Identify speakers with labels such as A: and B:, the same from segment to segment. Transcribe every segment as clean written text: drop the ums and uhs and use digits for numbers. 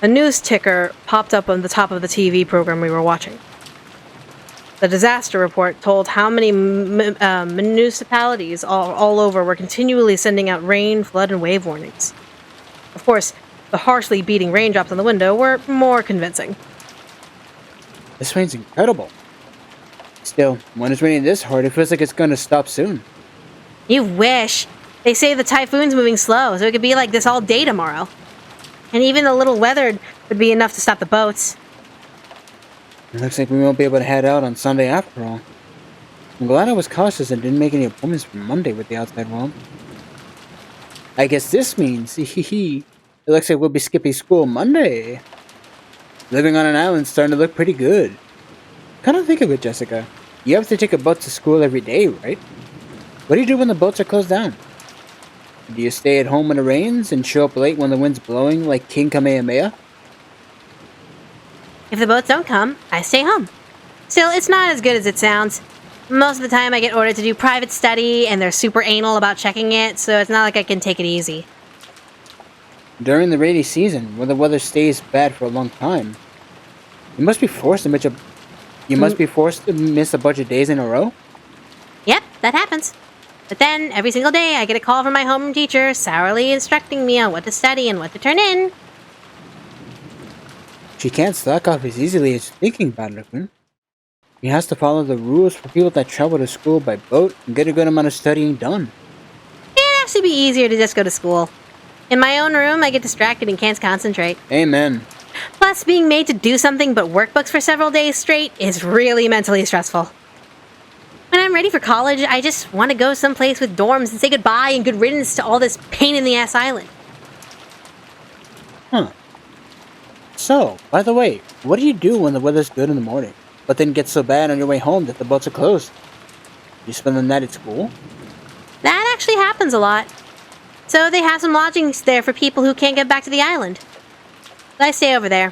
A: A news ticker popped up on the top of the TV program we were watching. The disaster report told how many municipalities all over were continually sending out rain, flood, and wave warnings. Of course, the harshly beating raindrops on the window were more convincing.
B: This rain's incredible. Still, when it's raining this hard, it feels like it's gonna stop soon.
A: You wish. They say the typhoon's moving slow, so it could be like this all day tomorrow. And even a little weather would be enough to stop the boats.
B: It looks like we won't be able to head out on Sunday after all. I'm glad I was cautious and didn't make any appointments for Monday with the outside world. I guess this means, it looks like we'll be skipping school Monday. Living on an island's starting to look pretty good. Come to think of it, Jessica. You have to take a boat to school every day, right? What do you do when the boats are closed down? Do you stay at home when it rains and show up late when the wind's blowing like King Kamehameha?
A: If the boats don't come, I stay home. Still, it's not as good as it sounds. Most of the time I get ordered to do private study, and they're super anal about checking it, so it's not like I can take it easy.
B: During the rainy season, when the weather stays bad for a long time, you must be forced to miss a bunch of days in a row?
A: Yep, that happens. But then, every single day, I get a call from my homeroom teacher, sourly instructing me on what to study and what to turn in.
B: She can't slack off as easily as thinking about it, Raccoon. She has to follow the rules for people that travel to school by boat and get a good amount of studying done.
A: It'd actually be easier to just go to school. In my own room, I get distracted and can't concentrate.
B: Amen.
A: Plus, being made to do something but workbooks for several days straight is really mentally stressful. When I'm ready for college, I just want to go someplace with dorms and say goodbye and good riddance to all this pain-in-the-ass island.
B: Huh. So, by the way, what do you do when the weather's good in the morning, but then gets so bad on your way home that the boats are closed? You spend the night at school?
A: That actually happens a lot. So they have some lodgings there for people who can't get back to the island. I stay over there.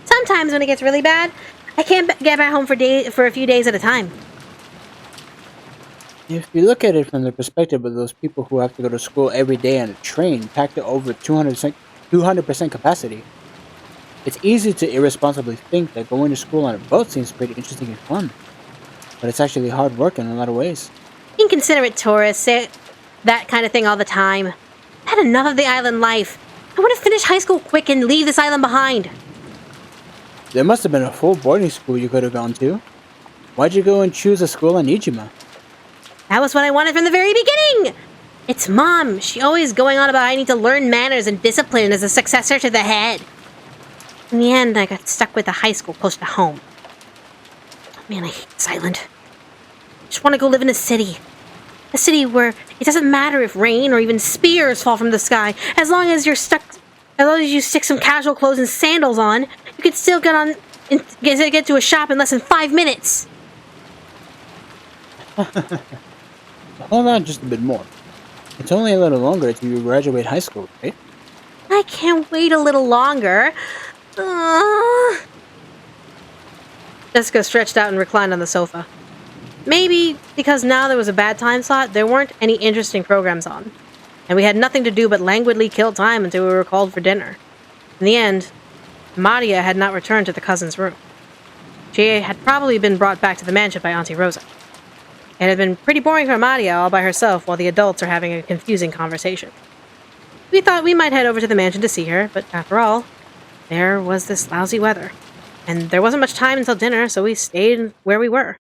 A: Sometimes when it gets really bad, I can't get back home for a few days at a time.
B: If you look at it from the perspective of those people who have to go to school every day on a train packed to over 200% capacity, it's easy to irresponsibly think that going to school on a boat seems pretty interesting and fun. But it's actually hard work in a lot of ways.
A: Inconsiderate tourists say that kind of thing all the time. I've had enough of the island life. I want to finish high school quick and leave this island behind.
B: There must have been a full boarding school you could have gone to. Why'd you go and choose a school on Ijima?
A: That was what I wanted from the very beginning! It's Mom. She always going on about I need to learn manners and discipline as a successor to the head. In the end, I got stuck with a high school close to home. Oh man, I hate this island. I just want to go live in a city. A city where it doesn't matter if rain or even spears fall from the sky. As long as you stick some casual clothes and sandals on, you can still get to a shop in less than 5 minutes.
B: Hold on just a bit more. It's only a little longer until you graduate high school, right?
A: I can't wait a little longer. Jessica stretched out and reclined on the sofa. Maybe because now there was a bad time slot, there weren't any interesting programs on. And we had nothing to do but languidly kill time until we were called for dinner. In the end, Maria had not returned to the cousin's room. She had probably been brought back to the mansion by Auntie Rosa. It had been pretty boring for Maria all by herself while the adults are having a confusing conversation. We thought we might head over to the mansion to see her, but after all, there was this lousy weather. And there wasn't much time until dinner, so we stayed where we were.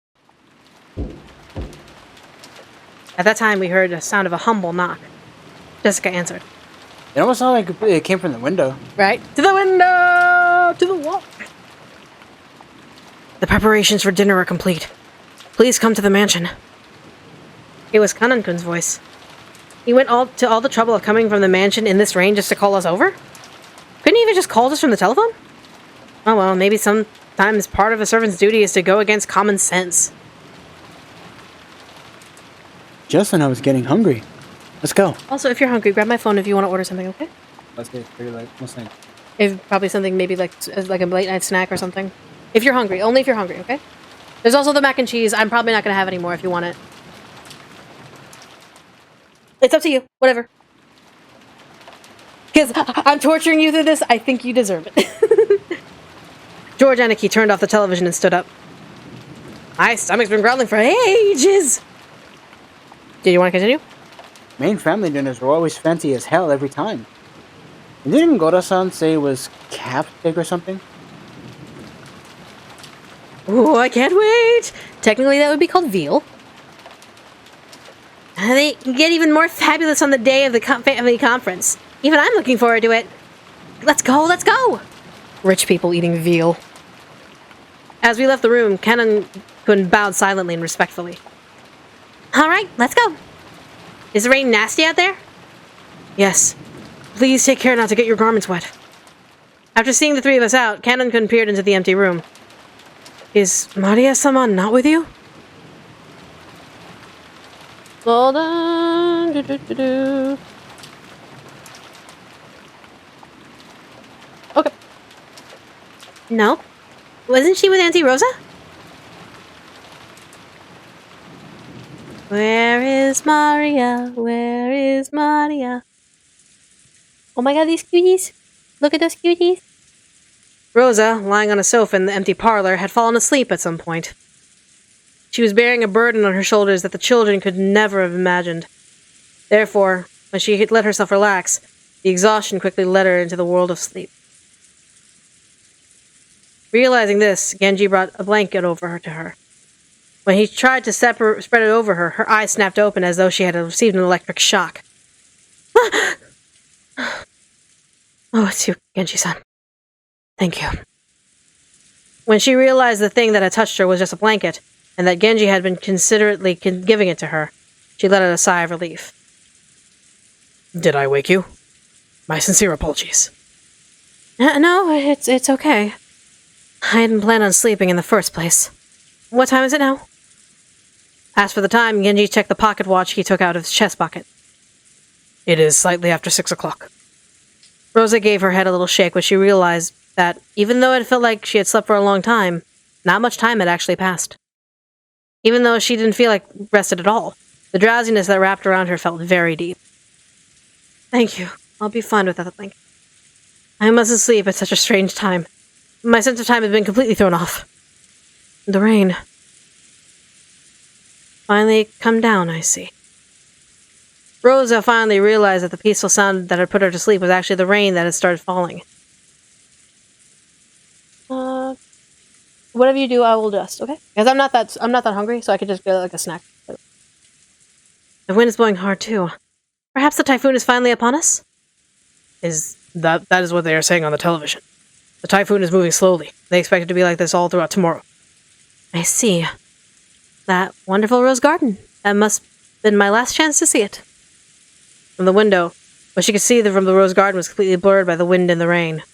A: At that time, we heard a sound of a humble knock. Jessica answered.
B: It almost sounded like it came from the window.
A: Right? To the window! To the wall! The preparations for dinner are complete. Please come to the mansion. It was Kanankun's voice. He went to all the trouble of coming from the mansion in this rain just to call us over? Couldn't he even just called us from the telephone? Oh well, maybe sometimes part of a servant's duty is to go against common sense.
B: Just when I was getting hungry. Let's go.
A: Also, if you're hungry, grab my phone if you want to order something, okay?
B: Let's get pretty late. What's that?
A: Probably something maybe like a late night snack or something. If you're hungry. Only if you're hungry, okay? There's also the mac and cheese. I'm probably not going to have any more if you want it. It's up to you. Whatever. Because I'm torturing you through this, I think you deserve it. George Anarchy turned off the television and stood up. My stomach's been growling for ages. Did you want to continue?
B: Main family dinners were always fancy as hell every time. And didn't Gora-san say it was calf steak or something?
A: Ooh, I can't wait! Technically, that would be called veal. And they get even more fabulous on the day of the family conference. Even I'm looking forward to it. Let's go, let's go! Rich people eating veal. As we left the room, Canon-kun bowed silently and respectfully. Alright, let's go. Is the rain nasty out there? Yes. Please take care not to get your garments wet. After seeing the three of us out, Canon-kun peered into the empty room. Is Maria-sama not with you? Hold on. Okay. No. Wasn't she with Auntie Rosa? Where is Maria? Where is Maria? Oh my god, these cuties. Look at those cuties. Rosa, lying on a sofa in the empty parlor, had fallen asleep at some point. She was bearing a burden on her shoulders that the children could never have imagined. Therefore, when she had let herself relax, the exhaustion quickly led her into the world of sleep. Realizing this, Genji brought a blanket over her to her. When he tried to spread it over her, her eyes snapped open as though she had received an electric shock. Oh, it's you, Genji-san. Thank you. When she realized the thing that had touched her was just a blanket, and that Genji had been considerately giving it to her, she let out a sigh of relief. Did I wake you? My sincere apologies. No, it's okay. I hadn't planned on sleeping in the first place. What time is it now? As for the time, Genji checked the pocket watch he took out of his chest pocket. It is slightly after 6 o'clock. Rosa gave her head a little shake when she realized that, even though it felt like she had slept for a long time, not much time had actually passed. Even though she didn't feel like rested at all, the drowsiness that wrapped around her felt very deep. Thank you. I'll be fine without the blanket. I mustn't sleep at such a strange time. My sense of time has been completely thrown off. The rain. Finally come down, I see. Rosa finally realized that the peaceful sound that had put her to sleep was actually the rain that had started falling. Whatever you do, I will adjust, okay? Because I'm not that hungry, so I could just get like a snack. The wind is blowing hard too. Perhaps the typhoon is finally upon us? That is what they are saying on the television. The typhoon is moving slowly. They expect it to be like this all throughout tomorrow. I see. That wonderful rose garden. That must have been my last chance to see it. From the window, what she could see from the rose garden was completely blurred by the wind and the rain.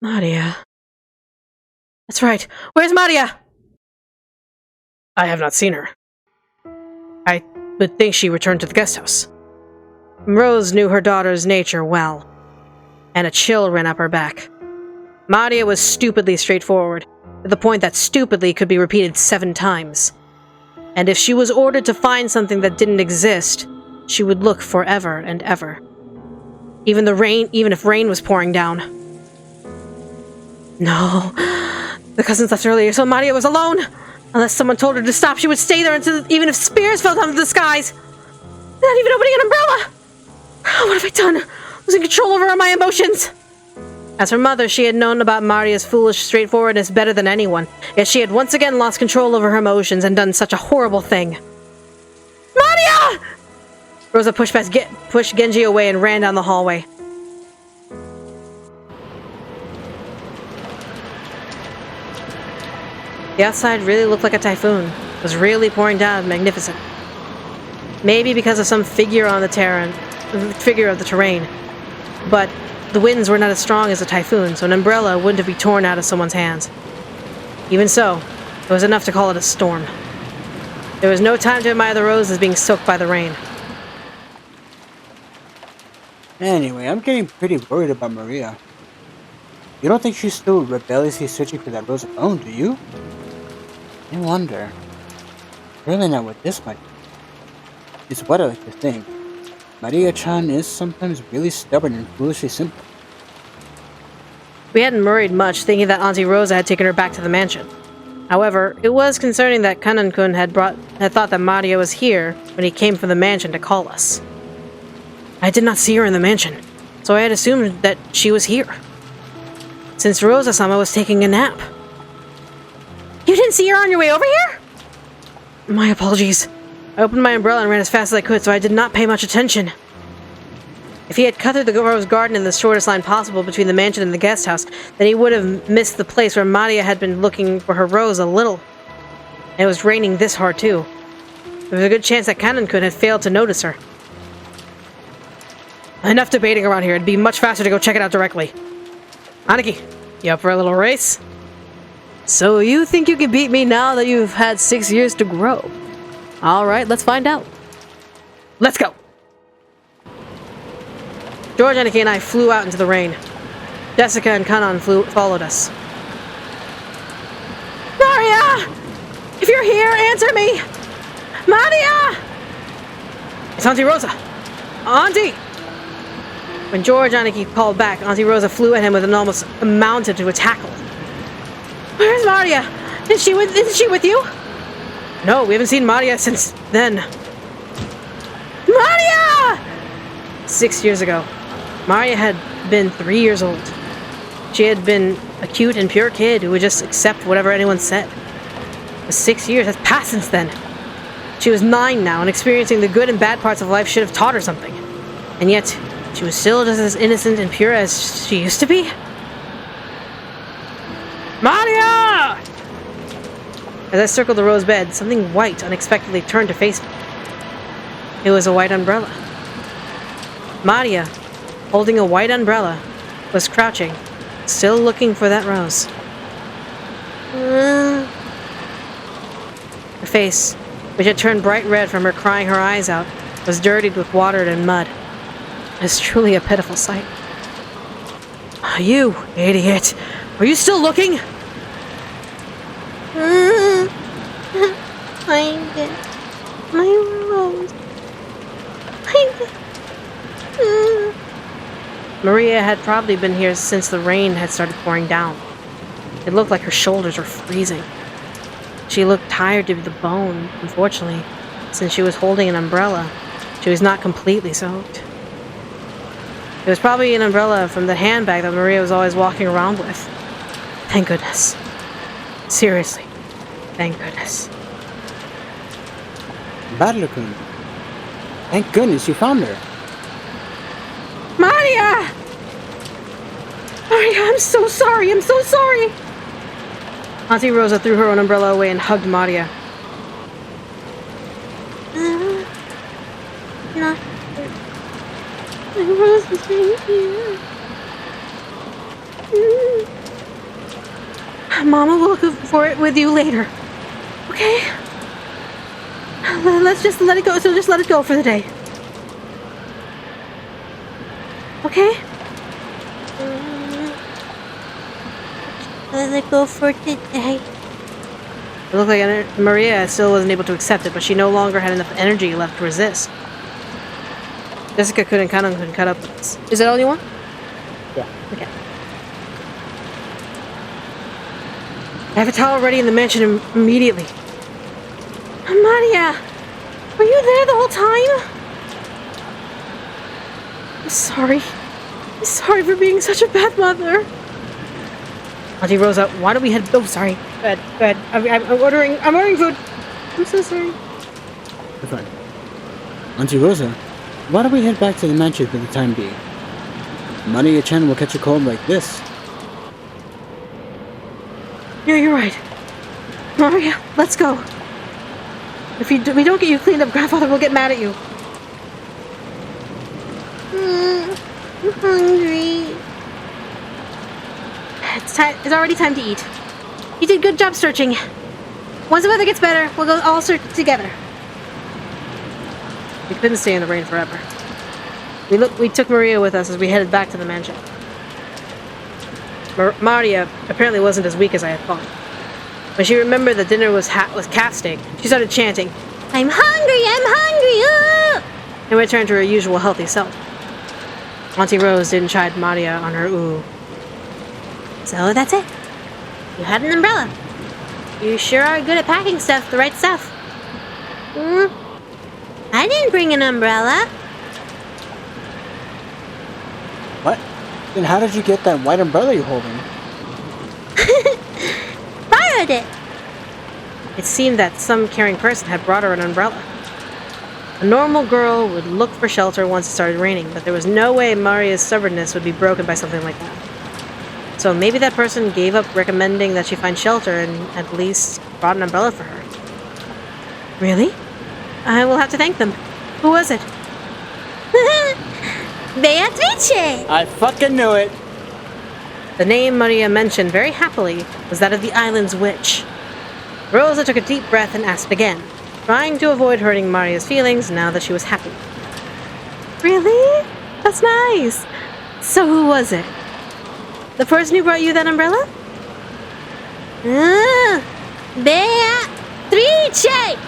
A: Maria. That's right. Where's Maria? I have not seen her. I would think she returned to the guest house. Rose knew her daughter's nature well, and a chill ran up her back. Maria was stupidly straightforward, to the point that stupidly could be repeated 7 times. And if she was ordered to find something that didn't exist, she would look forever and ever. Even if rain was pouring down. No. The cousins left earlier, so Maria was alone. Unless someone told her to stop, she would stay there until even if spears fell down from the skies. Not even opening an umbrella. What have I done? Losing control over my emotions. As her mother, she had known about Maria's foolish straightforwardness better than anyone, yet she had once again lost control over her emotions and done such a horrible thing. Maria! Rosa pushed Genji away and ran down the hallway. The outside really looked like a typhoon. It was really pouring down, magnificent. Maybe because of some figure of the terrain. But the winds were not as strong as a typhoon, so an umbrella wouldn't have been torn out of someone's hands. Even so, it was enough to call it a storm. There was no time to admire the roses being soaked by the rain.
B: Anyway, I'm getting pretty worried about Maria. You don't think she's still rebelliously searching for that rose alone, do you? I wonder. Really not what this might be. It's what I like to think. Maria-chan is sometimes really stubborn and foolishly simple.
A: We hadn't worried much, thinking that Auntie Rosa had taken her back to the mansion. However, it was concerning that Kanan-kun had thought that Maria was here when he came from the mansion to call us. I did not see her in the mansion, so I had assumed that she was here. Since Rosa-sama was taking a nap. You didn't see her on your way over here? My apologies. I opened my umbrella and ran as fast as I could, so I did not pay much attention. If he had cut through the rose garden in the shortest line possible between the mansion and the guest house, then he would have missed the place where Maria had been looking for her rose a little. And it was raining this hard, too. There was a good chance that Kanan-kun had failed to notice her. Enough debating around here. It'd be much faster to go check it out directly. Aniki, you up for a little race? So you think you can beat me now that you've had 6 years to grow? Alright, let's find out. Let's go! George, Aniki, and I flew out into the rain. Jessica and Kanan followed us. Maria! If you're here, answer me! Maria! It's Auntie Rosa! Auntie! When George Aniki called back, Auntie Rosa flew at him with an almost amounted to a tackle. Where's Maria? Isn't she with you? No, we haven't seen Maria since then. Maria! 6 years ago, Maria had been 3 years old. She had been a cute and pure kid who would just accept whatever anyone said. But 6 years has passed since then. She was 9 now, and experiencing the good and bad parts of life should have taught her something. And yet, she was still just as innocent and pure as she used to be. Maria! As I circled the rose bed, something white unexpectedly turned to face me. It was a white umbrella. Maria, holding a white umbrella, was crouching, still looking for that rose. Her face, which had turned bright red from her crying her eyes out, was dirtied with water and mud. It was truly a pitiful sight. You idiot! Are you still looking?
C: Find it. My rose. Find it.
A: Maria had probably been here since the rain had started pouring down. It looked like her shoulders were freezing. She looked tired to the bone, unfortunately. Since she was holding an umbrella, she was not completely soaked. It was probably an umbrella from the handbag that Maria was always walking around with. Thank goodness. Seriously, thank goodness.
B: Battler-kun. Thank goodness you found her.
A: Maria! Maria, I'm so sorry, I'm so sorry! Auntie Rosa threw her own umbrella away and hugged Maria.
C: Not my rose is right here.
A: Mama will look for it with you later. Okay? Let's just let it go. So just let it go for the day. Okay?
C: Let it go for today.
A: It looked like Maria still wasn't able to accept it, but she no longer had enough energy left to resist. Jessica couldn't cut up with us. Is that all you want?
B: Yeah.
A: Okay. I have a towel ready in the mansion immediately.
C: Maria, were you there the whole time?
A: I'm sorry. I'm sorry for being such a bad mother. Auntie Rosa, why don't we head... Oh, sorry. Go ahead. I'm ordering food. I'm so sorry.
B: You're fine. Auntie Rosa, why don't we head back to the mansion for the time being? Maria-chan will catch a cold like this.
A: Yeah, you're right. Maria, let's go. If we don't get you cleaned up, Grandfather will get mad at you.
C: I'm hungry.
A: It's already time to eat. You did good job searching. Once the weather gets better, we'll go all search together. We couldn't stay in the rain forever. We took Maria with us as we headed back to the mansion. Maria apparently wasn't as weak as I had thought. When she remembered that dinner was calf steak, she started chanting,
C: I'm hungry! I'm hungry!
A: and returned to her usual healthy self. Auntie Rose didn't chide Maria on her ooh. So that's it. You had an umbrella. You sure are good at packing stuff, the right stuff. I didn't bring an umbrella.
B: What? Then how did you get that white umbrella you're holding?
A: Borrowed it. It seemed that some caring person had brought her an umbrella. A normal girl would look for shelter once it started raining, but there was no way Maria's stubbornness would be broken by something like that. So maybe that person gave up recommending that she find shelter and at least brought an umbrella for her. Really? I will have to thank them. Who was it? Beatrice!
B: I fucking knew it!
A: The name Maria mentioned very happily was that of the island's witch. Rosa took a deep breath and asked again, trying to avoid hurting Maria's feelings now that she was happy. Really? That's nice. So who was it? The person who brought you that umbrella? Beatrice!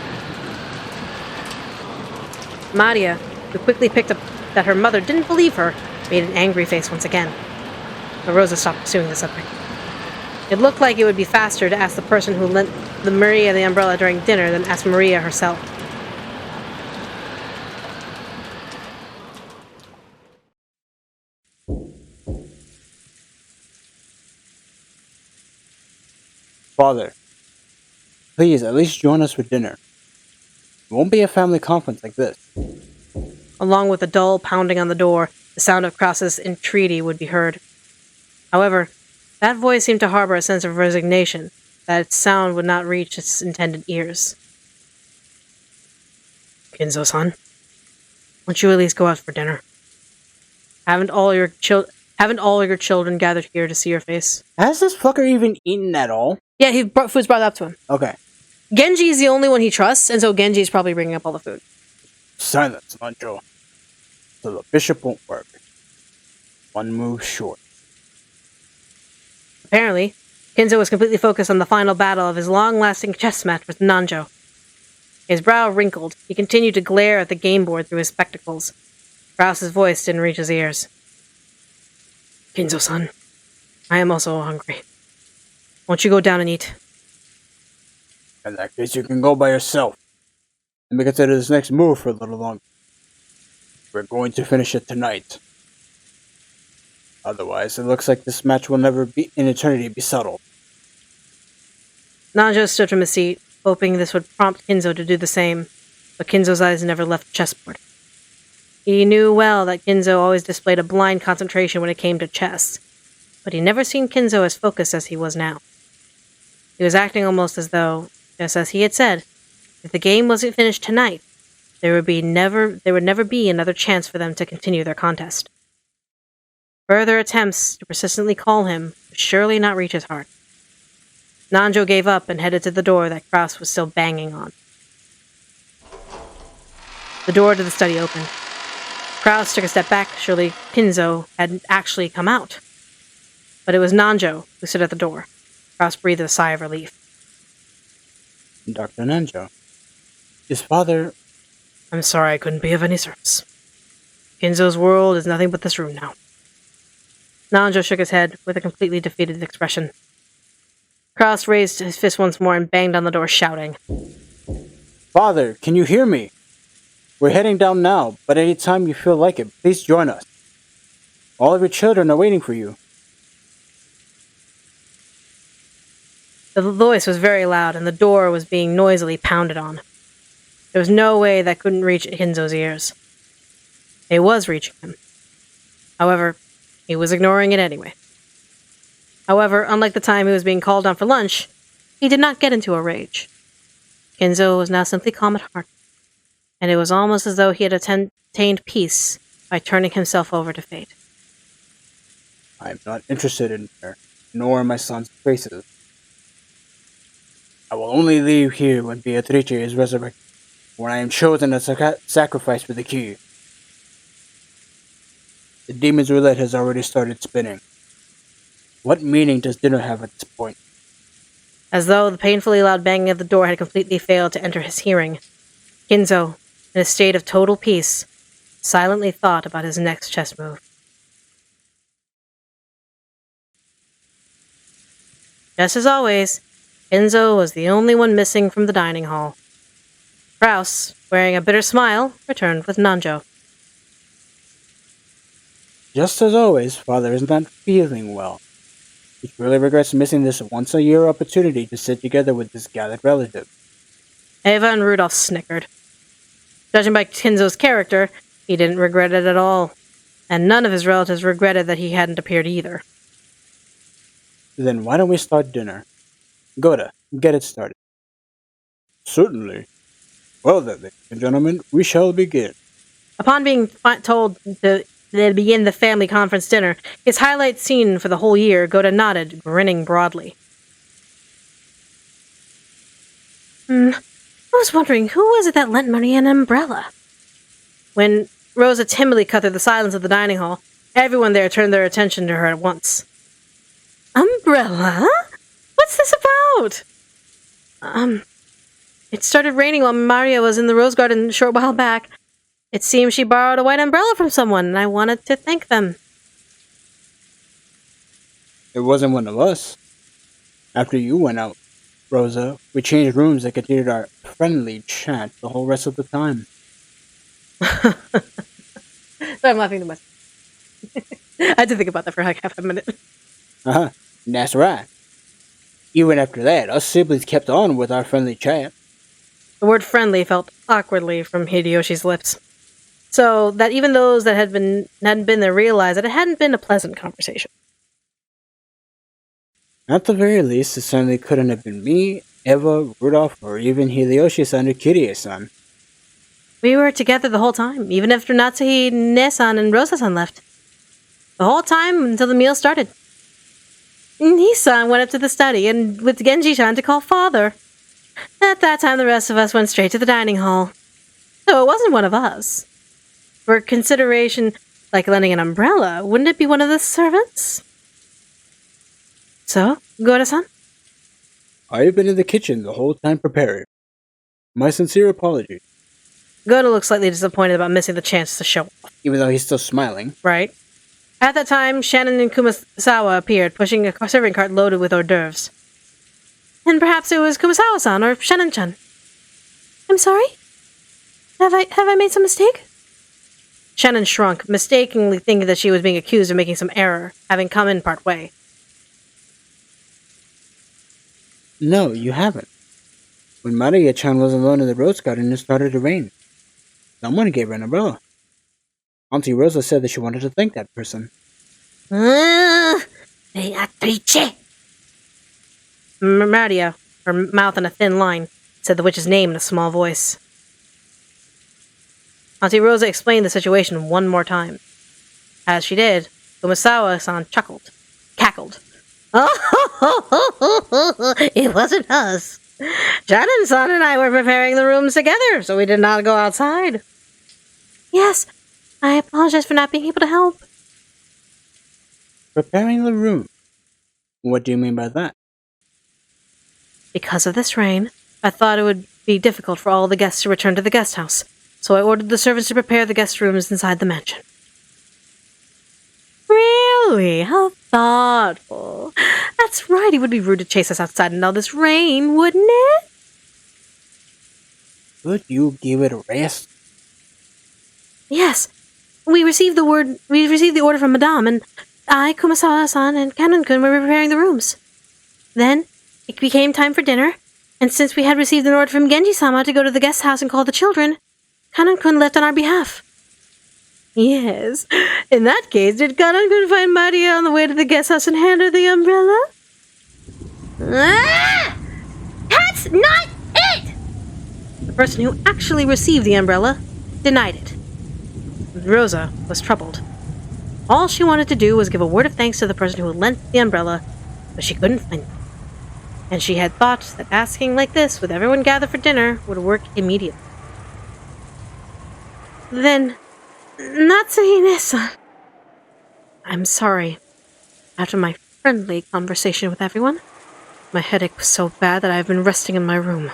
A: Maria, who quickly picked up that her mother didn't believe her, made an angry face once again. But Rosa stopped pursuing the subject. It looked like it would be faster to ask the person who lent Maria the umbrella during dinner than ask Maria herself.
B: Father, please at least join us for dinner. It won't be a family conference like this.
A: Along with a dull pounding on the door, the sound of Krause's entreaty would be heard. However, that voice seemed to harbor a sense of resignation, that its sound would not reach its intended ears. Kinzo-san, won't you at least go out for dinner? Haven't all your children gathered here to see your face?
B: Has this fucker even eaten at all?
A: Yeah, food's brought up to him.
B: Okay.
A: Genji is the only one he trusts, and so Genji is probably bringing up all the food.
B: Silence, Nanjo. So the bishop won't work. One move short.
A: Apparently, Kinzo was completely focused on the final battle of his long-lasting chess match with Nanjo. His brow wrinkled. He continued to glare at the game board through his spectacles. Krause's voice didn't reach his ears. Kinzo-san, I am also hungry. Won't you go down and eat?
B: In that case, you can go by yourself. Let me consider this next move for a little longer. We're going to finish it tonight. Otherwise, it looks like this match will never be in eternity be settled.
A: Nanjo stood from his seat, hoping this would prompt Kinzo to do the same, but Kinzo's eyes never left the chessboard. He knew well that Kinzo always displayed a blind concentration when it came to chess, but he never seen Kinzo as focused as he was now. He was acting almost as though, just as he had said, if the game wasn't finished tonight, there would never be another chance for them to continue their contest. Further attempts to persistently call him would surely not reach his heart. Nanjo gave up and headed to the door that Krause was still banging on. The door to the study opened. Krause took a step back. Surely Kinzo hadn't actually come out. But it was Nanjo who stood at the door. Krause breathed a sigh of relief.
B: Dr. Nanjo, his father...
A: I'm sorry I couldn't be of any service. Kinzo's world is nothing but this room now. Nanjo shook his head with a completely defeated expression. Krause raised his fist once more and banged on the door, shouting,
B: Father, can you hear me? We're heading down now, but any time you feel like it, please join us. All of your children are waiting for you.
A: The voice was very loud, and the door was being noisily pounded on. There was no way that couldn't reach Kinzo's ears. It was reaching him. However, he was ignoring it anyway. However, unlike the time he was being called on for lunch, he did not get into a rage. Kinzo was now simply calm at heart, and it was almost as though he had attained peace by turning himself over to fate.
B: I am not interested in her, nor in my son's faces. I will only leave here when Beatrice is resurrected, when I am chosen as a sacrifice for the key. The demon's roulette has already started spinning. What meaning does dinner have at this point?
A: As though the painfully loud banging of the door had completely failed to enter his hearing, Kinzo, in a state of total peace, silently thought about his next chess move. Just as always, Enzo was the only one missing from the dining hall. Kraus, wearing a bitter smile, returned with Nanjo.
B: Just as always, Father is not feeling well. He really regrets missing this once-a-year opportunity to sit together with his gathered relatives.
A: Eva and Rudolph snickered. Judging by Kinzo's character, he didn't regret it at all, and none of his relatives regretted that he hadn't appeared either.
B: Then why don't we start dinner? Goda, get it started. Certainly. Well then, ladies and gentlemen, we shall begin.
A: Upon being told to begin the family conference dinner, his highlight scene for the whole year, Goda nodded, grinning broadly. I was wondering, who was it that lent Maria an umbrella? When Rosa timidly cut through the silence of the dining hall, everyone there turned their attention to her at once. Umbrella? What's this about? It started raining while Maria was in the rose garden a short while back. It seems she borrowed a white umbrella from someone, and I wanted to thank them.
B: It wasn't one of us. After you went out, Rosa, we changed rooms and continued our friendly chat the whole rest of the time.
A: Sorry, I'm laughing too much. I had to think about that for like half a minute.
B: Uh-huh, that's right. Even after that, us siblings kept on with our friendly chat.
A: The word friendly felt awkwardly from Hideyoshi's lips. So that even those that hadn't been there realized that it hadn't been a pleasant conversation.
B: At the very least, it certainly couldn't have been me, Eva, Rudolph, or even Hideyoshi-san or Kirie-san.
A: We were together the whole time, even after Natsuhi, Ne-san, and Rosa-san left. The whole time until the meal started. Ni-san went up to the study and with Genji-chan to call father. At that time, the rest of us went straight to the dining hall. So it wasn't one of us. For consideration, like lending an umbrella, wouldn't it be one of the servants? So, Goda-san?
B: I've been in the kitchen the whole time preparing. My sincere apologies.
A: Goda looks slightly disappointed about missing the chance to show off.
B: Even though he's still smiling.
A: Right. At that time, Shannon and Kumasawa appeared, pushing a serving cart loaded with hors d'oeuvres. And perhaps it was Kumasawa-san or Shannon-chan. I'm sorry? Have I made some mistake? Shannon shrunk, mistakenly thinking that she was being accused of making some error, having come in part way.
B: No, you haven't. When Maria-chan was alone in the rose garden, it started to rain. Someone gave her an umbrella. Auntie Rosa said that she wanted to thank that person.
A: Beatrice! Maria, her mouth in a thin line, said the witch's name in a small voice. Auntie Rosa explained the situation one more time. As she did, Kumasawa-san cackled. Oh, it wasn't us. Shannon-san and I were preparing the rooms together, so we did not go outside. Yes, I apologize for not being able to help.
B: Preparing the room? What do you mean by that?
A: Because of this rain, I thought it would be difficult for all the guests to return to the guest house, so I ordered the servants to prepare the guest rooms inside the mansion. Really? How thoughtful. That's right, it would be rude to chase us outside in all this rain, wouldn't it?
B: Could you give it a rest?
A: Yes. We received the order from Madame, and I, Kumasawa-san, and Kanon-kun were preparing the rooms. Then, it became time for dinner, and since we had received an order from Genji-sama to go to the guest house and call the children, Kanon-kun left on our behalf. Yes. In that case, did Kanon-kun find Maria on the way to the guest house and hand her the umbrella? Ah! That's not it! The person who actually received the umbrella denied it. Rosa was troubled. All she wanted to do was give a word of thanks to the person who lent the umbrella, but she couldn't find it. And she had thought that asking like this, with everyone gathered for dinner, would work immediately. Then, Natsuhi-san. I'm sorry. After my friendly conversation with everyone, my headache was so bad that I have been resting in my room.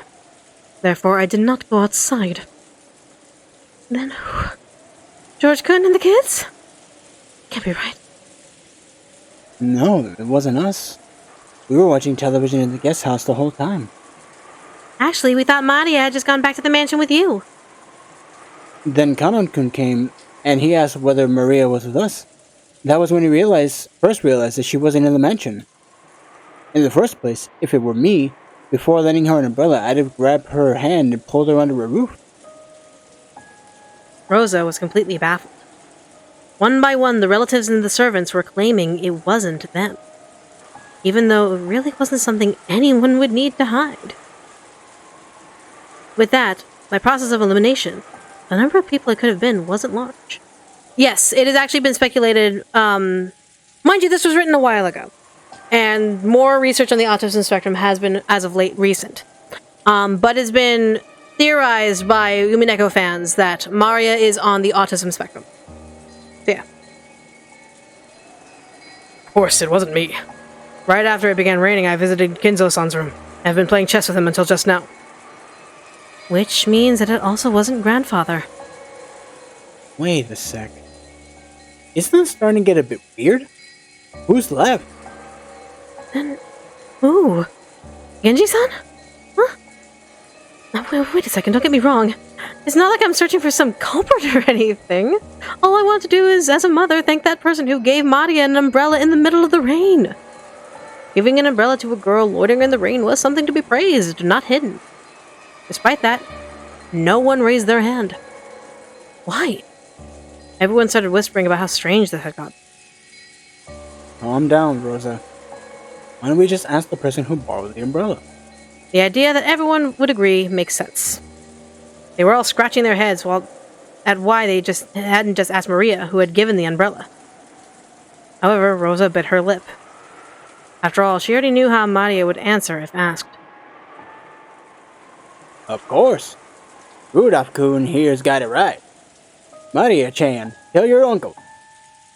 A: Therefore, I did not go outside. Then, George-kun and the kids? Can't be right.
B: No, it wasn't us. We were watching television in the guest house the whole time.
A: Actually, we thought Maria had just gone back to the mansion with you.
B: Then Kanon-kun came, and he asked whether Maria was with us. That was when he first realized that she wasn't in the mansion. In the first place, if it were me, before lending her an umbrella, I'd have grabbed her hand and pulled her under a roof.
A: Rosa was completely baffled. One by one, the relatives and the servants were claiming it wasn't them, even though it really wasn't something anyone would need to hide. With that, by process of elimination, the number of people it could have been wasn't large. Yes, it has actually been speculated, mind you, this was written a while ago, and more research on the autism spectrum has been, as of late, recent. But it's been theorized by Umineko fans that Maria is on the autism spectrum. So yeah. Of course, it wasn't me. Right after it began raining, I visited Kinzo-san's room. I've been playing chess with him until just now. Which means that it also wasn't grandfather.
B: Wait a sec. Isn't this starting to get a bit weird? Who's left?
A: Then, ooh, Genji-san? Huh? Now, wait a second, don't get me wrong. It's not like I'm searching for some culprit or anything. All I want to do is, as a mother, thank that person who gave Maria an umbrella in the middle of the rain. Giving an umbrella to a girl loitering in the rain was something to be praised, not hidden. Despite that, no one raised their hand. Why? Everyone started whispering about how strange this had gotten.
B: Calm down, Rosa. Why don't we just ask the person who borrowed the umbrella?
A: The idea that everyone would agree makes sense. They were all scratching their heads at why they hadn't just asked Maria, who had given the umbrella. However, Rosa bit her lip. After all, she already knew how Maria would answer if asked.
B: Of course. Rudolph-kun here's got it right. Maria-chan, tell your uncle.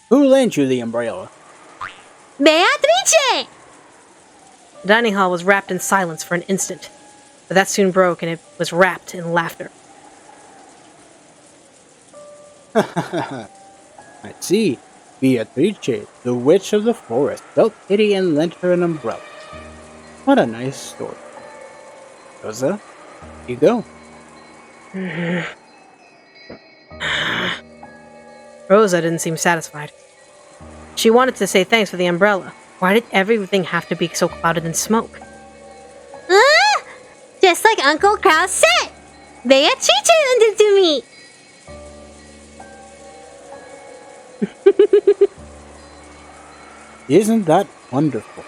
B: Who lent you the umbrella?
C: Beatrice!
A: The dining hall was wrapped in silence for an instant, but that soon broke and it was wrapped in laughter.
B: I see. Beatrice, the witch of the forest, felt pity and lent her an umbrella. What a nice story. Rosa, you go.
A: Rosa didn't seem satisfied. She wanted to say thanks for the umbrella. Why did everything have to be so clouded in smoke?
C: Just like Uncle Kraus said! Beatrice lent it to me!
B: Isn't that wonderful?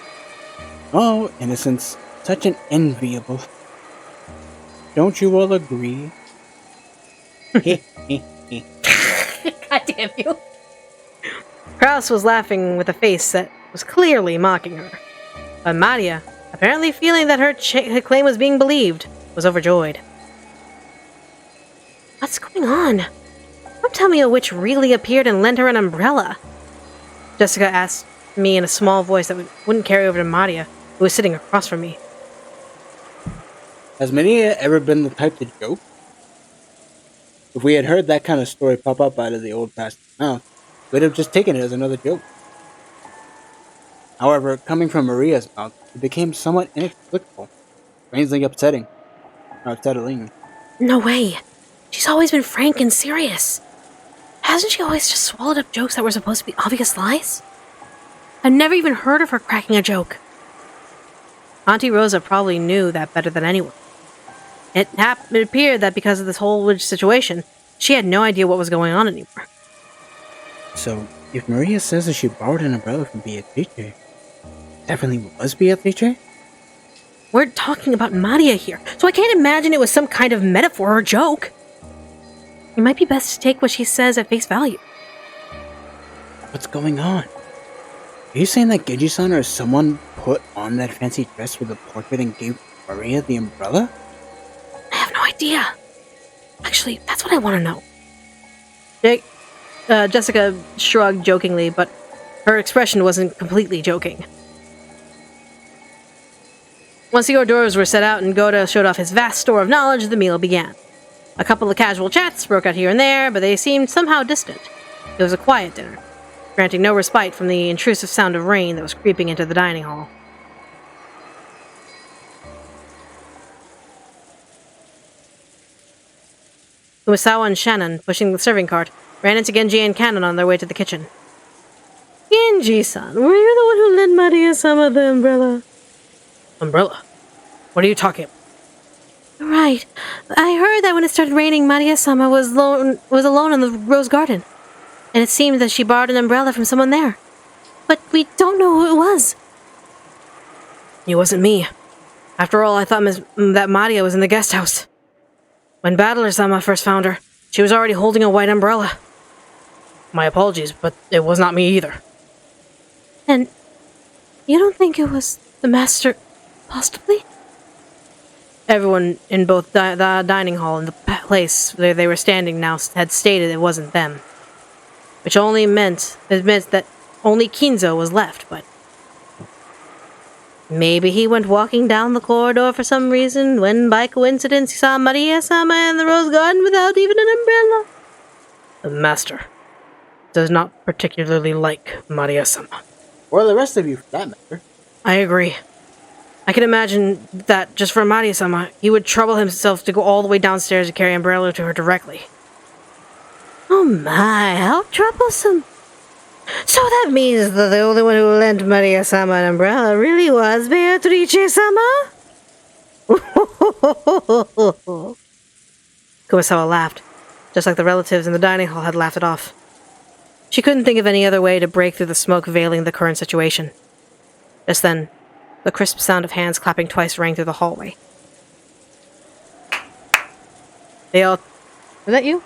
B: Oh, innocence, such an enviable. Don't you all agree?
A: God damn you. Kraus was laughing with a face that was clearly mocking her. But Maria, apparently feeling that her claim was being believed, was overjoyed. What's going on? Don't tell me a witch really appeared and lent her an umbrella. Jessica asked me in a small voice that wouldn't carry over to Maria, who was sitting across from me.
B: Has Maria ever been the type to joke? If we had heard that kind of story pop up out of the old pastor's mouth, we'd have just taken it as another joke. However, coming from Maria's mouth, it became somewhat inexplicable, strangely upsetting, or unsettling.
A: No way. She's always been frank and serious. Hasn't she always just swallowed up jokes that were supposed to be obvious lies? I've never even heard of her cracking a joke. Auntie Rosa probably knew that better than anyone. It appeared that because of this whole witch situation, she had no idea what was going on anymore.
B: So, if Maria says that she borrowed an umbrella from Beatrice, definitely was Beatrice?
A: We're talking about Maria here, so I can't imagine it was some kind of metaphor or joke. It might be best to take what she says at face value.
B: What's going on? Are you saying that Genji-san or someone put on that fancy dress with the portrait and gave Maria the umbrella?
A: I have no idea. Actually, that's what I want to know. Jessica shrugged jokingly, but her expression wasn't completely joking. Once the hors d'oeuvres were set out and Goda showed off his vast store of knowledge, the meal began. A couple of casual chats broke out here and there, but they seemed somehow distant. It was a quiet dinner, granting no respite from the intrusive sound of rain that was creeping into the dining hall. Umisawa and Shannon, pushing the serving cart, ran into Genji and Kanon on their way to the kitchen. Genji-san, were you the one who lent Maria-sama the umbrella? Umbrella? What are you talking about? Right. I heard that when it started raining, Maria-sama was alone in the rose garden. And it seemed that she borrowed an umbrella from someone there. But we don't know who it was. It wasn't me. After all, I thought that Maria was in the guest house. When Battler-sama first found her, she was already holding a white umbrella. My apologies, but it was not me either. And you don't think it was the master, possibly? Everyone in both the dining hall and the place where they were standing now had stated it wasn't them. Which only meant that only Kinzo was left, but maybe he went walking down the corridor for some reason when by coincidence he saw Maria-sama in the rose garden without even an umbrella. The master does not particularly like Maria-sama.
B: Or the rest of you, for that matter.
A: I agree. I can imagine that just for Maria-sama, he would trouble himself to go all the way downstairs to carry an umbrella to her directly. Oh my, how troublesome. So that means that the only one who lent Maria-sama an umbrella really was Beatrice-sama? Kumasawa laughed, just like the relatives in the dining hall had laughed it off. She couldn't think of any other way to break through the smoke veiling the current situation. Just then, the crisp sound of hands clapping twice rang through the hallway. They all... Was that you?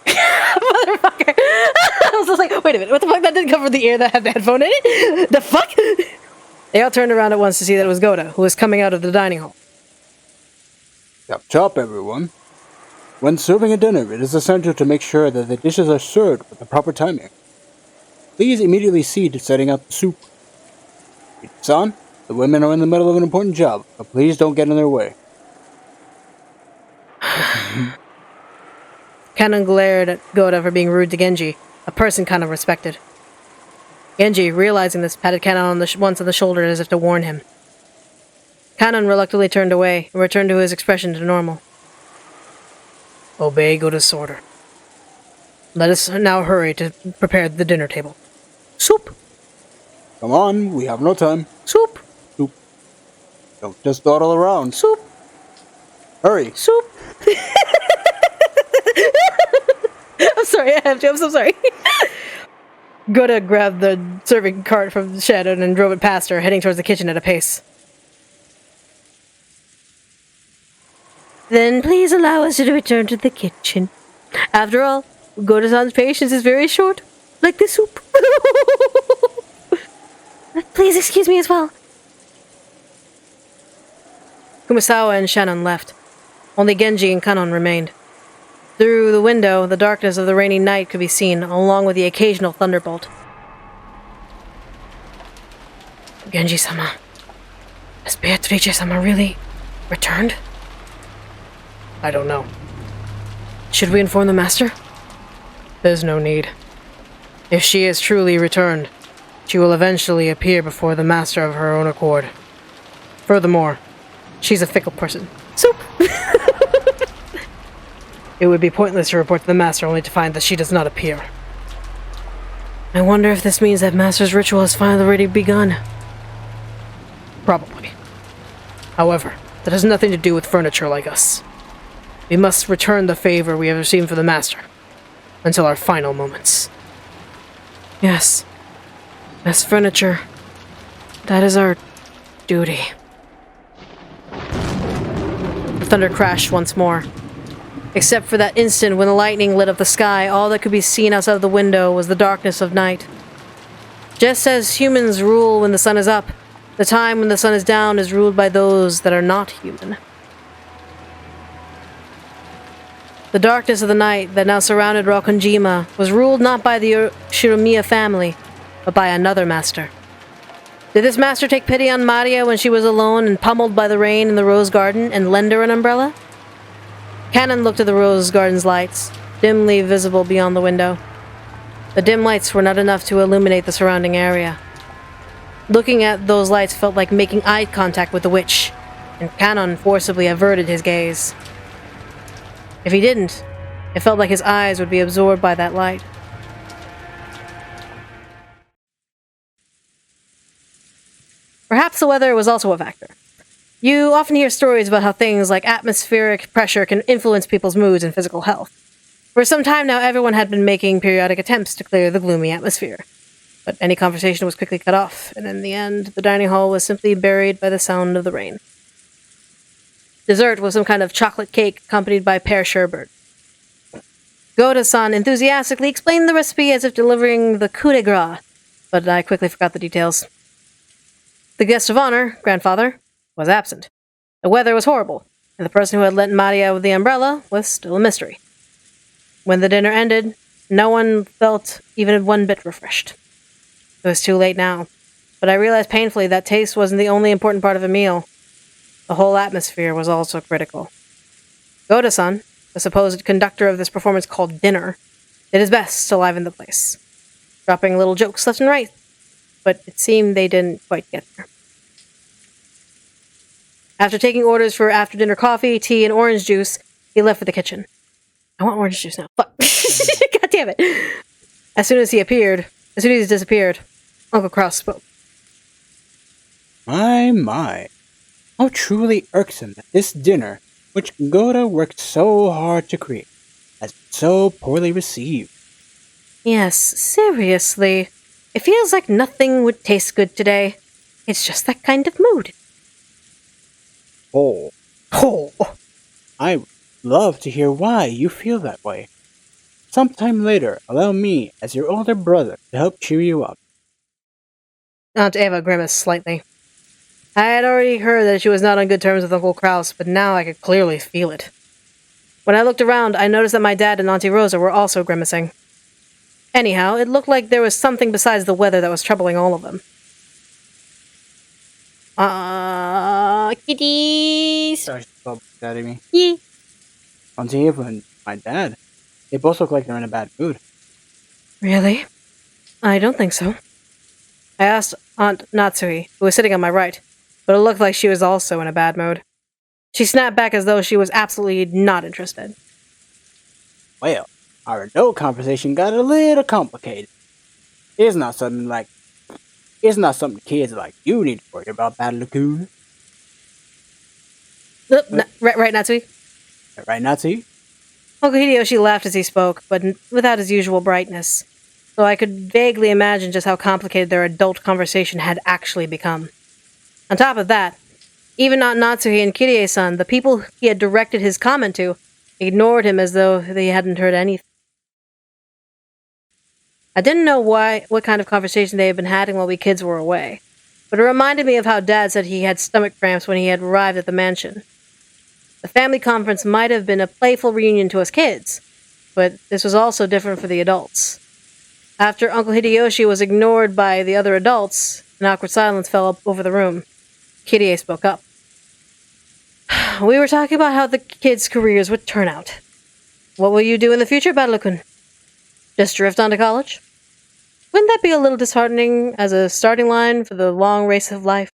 A: Motherfucker! I was just like, wait a minute, what the fuck? That didn't cover the ear that had the headphone in it? The fuck? They all turned around at once to see that it was Goda, who was coming out of the dining hall.
B: Chop chop, everyone. When serving a dinner, it is essential to make sure that the dishes are served with the proper timing. Please immediately see to setting out the soup. Son, the women are in the middle of an important job, but please don't get in their way.
A: Kanon glared at Goda for being rude to Genji, a person Kanon respected. Genji, realizing this, patted Kanon once on the shoulder as if to warn him. Kanon reluctantly turned away and returned to his expression to normal. Obey Goda's order. Let us now hurry to prepare the dinner table. Soup!
B: Come on, we have no time.
A: Soup!
B: Soup. Don't just dawdle around.
A: Soup!
B: Hurry!
A: Soup! I'm sorry, I have to. I'm so sorry. Goda grabbed the serving cart from Shadow and drove it past her, heading towards the kitchen at a pace. Then please allow us to return to the kitchen. After all, Goda-san's patience is very short, like the soup. Please excuse me as well. Kumasawa and Shannon left. Only Genji and Kanon remained. Through the window, the darkness of the rainy night could be seen, along with the occasional thunderbolt. Genji-sama, has Beatrice-sama really returned? I don't know. Should we inform the master? There's no need. If she is truly returned, she will eventually appear before the master of her own accord. Furthermore, she's a fickle person. Soup! It would be pointless to report to the master only to find that she does not appear. I wonder if this means that master's ritual has finally already begun. Probably. However, that has nothing to do with furniture like us. We must return the favor we have received from the master, until our final moments. Yes. As furniture, that is our duty. The thunder crashed once more. Except for that instant when the lightning lit up the sky, all that could be seen outside of the window was the darkness of night. Just as humans rule when the sun is up, the time when the sun is down is ruled by those that are not human. The darkness of the night that now surrounded Rokkonjima was ruled not by the Shiromiya family, but by another master. Did this master take pity on Maria when she was alone and pummeled by the rain in the rose garden and lend her an umbrella? Cannon looked at the rose garden's lights, dimly visible beyond the window. The dim lights were not enough to illuminate the surrounding area. Looking at those lights felt like making eye contact with the witch, and Cannon forcibly averted his gaze. If he didn't, it felt like his eyes would be absorbed by that light. Perhaps the weather was also a factor. You often hear stories about how things like atmospheric pressure can influence people's moods and physical health. For some time now, everyone had been making periodic attempts to clear the gloomy atmosphere. But any conversation was quickly cut off, and in the end, the dining hall was simply buried by the sound of the rain. Dessert was some kind of chocolate cake accompanied by pear sherbet. Goda-san enthusiastically explained the recipe as if delivering the coup de grace, but I quickly forgot the details. The guest of honor, grandfather, was absent. The weather was horrible, and the person who had lent Maria with the umbrella was still a mystery. When the dinner ended, no one felt even one bit refreshed. It was too late now, but I realized painfully that taste wasn't the only important part of a meal. The whole atmosphere was also critical. Goda-san, the supposed conductor of this performance called dinner, did his best to liven the place, dropping little jokes left and right, but it seemed they didn't quite get there. After taking orders for after-dinner coffee, tea, and orange juice, he left for the kitchen. I want orange juice now. Fuck. God damn it. As soon as he disappeared, Uncle Kraus spoke.
B: My. How truly irksome that this dinner, which Goda worked so hard to create, has been so poorly received.
A: Yes, seriously. It feels like nothing would taste good today. It's just that kind of mood.
B: Oh. I would love to hear why you feel that way. Sometime later, allow me, as your older brother, to help cheer you up.
A: Aunt Eva grimaced slightly. I had already heard that she was not on good terms with Uncle Kraus, but now I could clearly feel it. When I looked around, I noticed that my dad and Auntie Rosa were also grimacing. Anyhow, it looked like there was something besides the weather that was troubling all of them. Kitties!
B: Sorry, stop that at me.
A: Yeah.
B: Auntie Eva and my dad, they both look like they're in a bad mood.
A: Really? I don't think so. I asked Aunt Natsui, who was sitting on my right, but it looked like she was also in a bad mood. She snapped back as though she was absolutely not interested.
B: Well, our adult conversation got a little complicated. It's not something kids like you need to worry about, Battle Lacoon.
A: Right, Natsui?
B: Right, Nazi?
A: Uncle Hideyoshi laughed as he spoke, but without his usual brightness, so I could vaguely imagine just how complicated their adult conversation had actually become. On top of that, even Aunt Natsuhi and Kirie-san, the people he had directed his comment to, ignored him as though they hadn't heard anything. I didn't know what kind of conversation they had been having while we kids were away, but it reminded me of how Dad said he had stomach cramps when he had arrived at the mansion. The family conference might have been a playful reunion to us kids, but this was also different for the adults. After Uncle Hideyoshi was ignored by the other adults, an awkward silence fell up over the room. Kirie spoke up. We were talking about how the kids' careers would turn out. What will you do in the future, Battle-kun? Just drift on to college? Wouldn't that be a little disheartening as a starting line for the long race of life?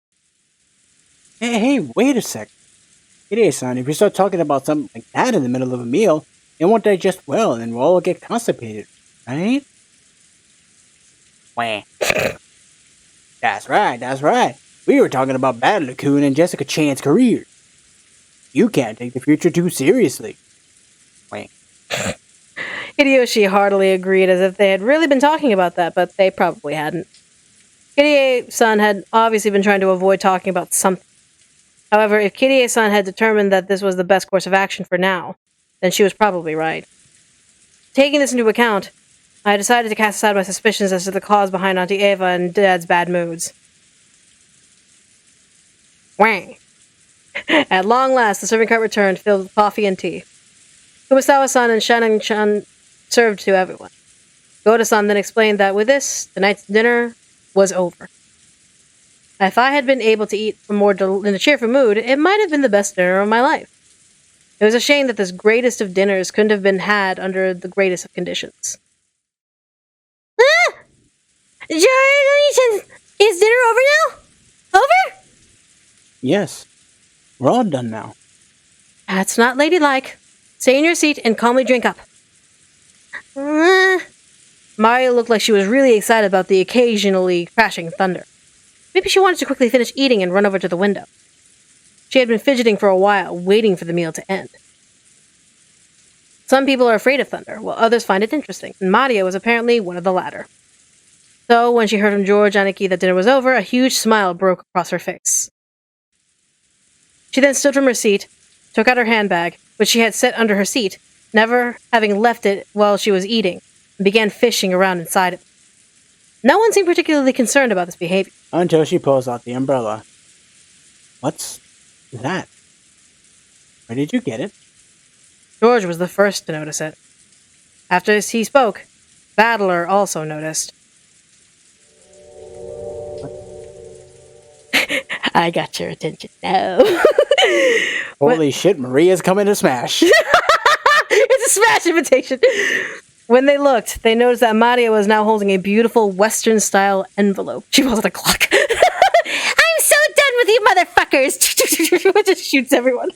B: Hey, wait a sec. It is, son. If you start talking about something like that in the middle of a meal, it won't digest well and we'll all get constipated, right? Wah. That's right. We were talking about Battle Lacoon and Jessica Chan's career. You can't take the future too seriously. Wah.
A: Hideyoshi heartily agreed as if they had really been talking about that, but they probably hadn't. Kirie-san had obviously been trying to avoid talking about something. However, if Kirie-san had determined that this was the best course of action for now, then she was probably right. Taking this into account, I decided to cast aside my suspicions as to the cause behind Auntie Eva and Dad's bad moods. Wang! At long last, the serving cart returned, filled with coffee and tea. Kumasawa-san and Shannon-chan served to everyone. Goda-san then explained that with this, the night's dinner was over. If I had been able to eat in a cheerful mood, it might have been the best dinner of my life. It was a shame that this greatest of dinners couldn't have been had under the greatest of conditions. Ah! Jordan, is dinner over now? Over?
B: Yes. We're all done now.
A: That's not ladylike. Stay in your seat and calmly drink up. Mario looked like she was really excited about the occasionally crashing thunder. Maybe she wanted to quickly finish eating and run over to the window. She had been fidgeting for a while, waiting for the meal to end. Some people are afraid of thunder, while others find it interesting, and Mario was apparently one of the latter. So, when she heard from George Aniki that dinner was over, a huge smile broke across her face. She then stood from her seat, took out her handbag, which she had set under her seat, never having left it while she was eating, and began fishing around inside it. No one seemed particularly concerned about this behavior.
B: Until she pulls out the umbrella. What's that? Where did you get it?
A: George was the first to notice it. After he spoke, Battler also noticed. I got your attention now.
B: Holy shit, Maria's coming to smash.
A: It's a smash invitation. When they looked, they noticed that Mario was now holding a beautiful Western-style envelope. She was at the clock. I'm so done with you motherfuckers! Just shoots everyone.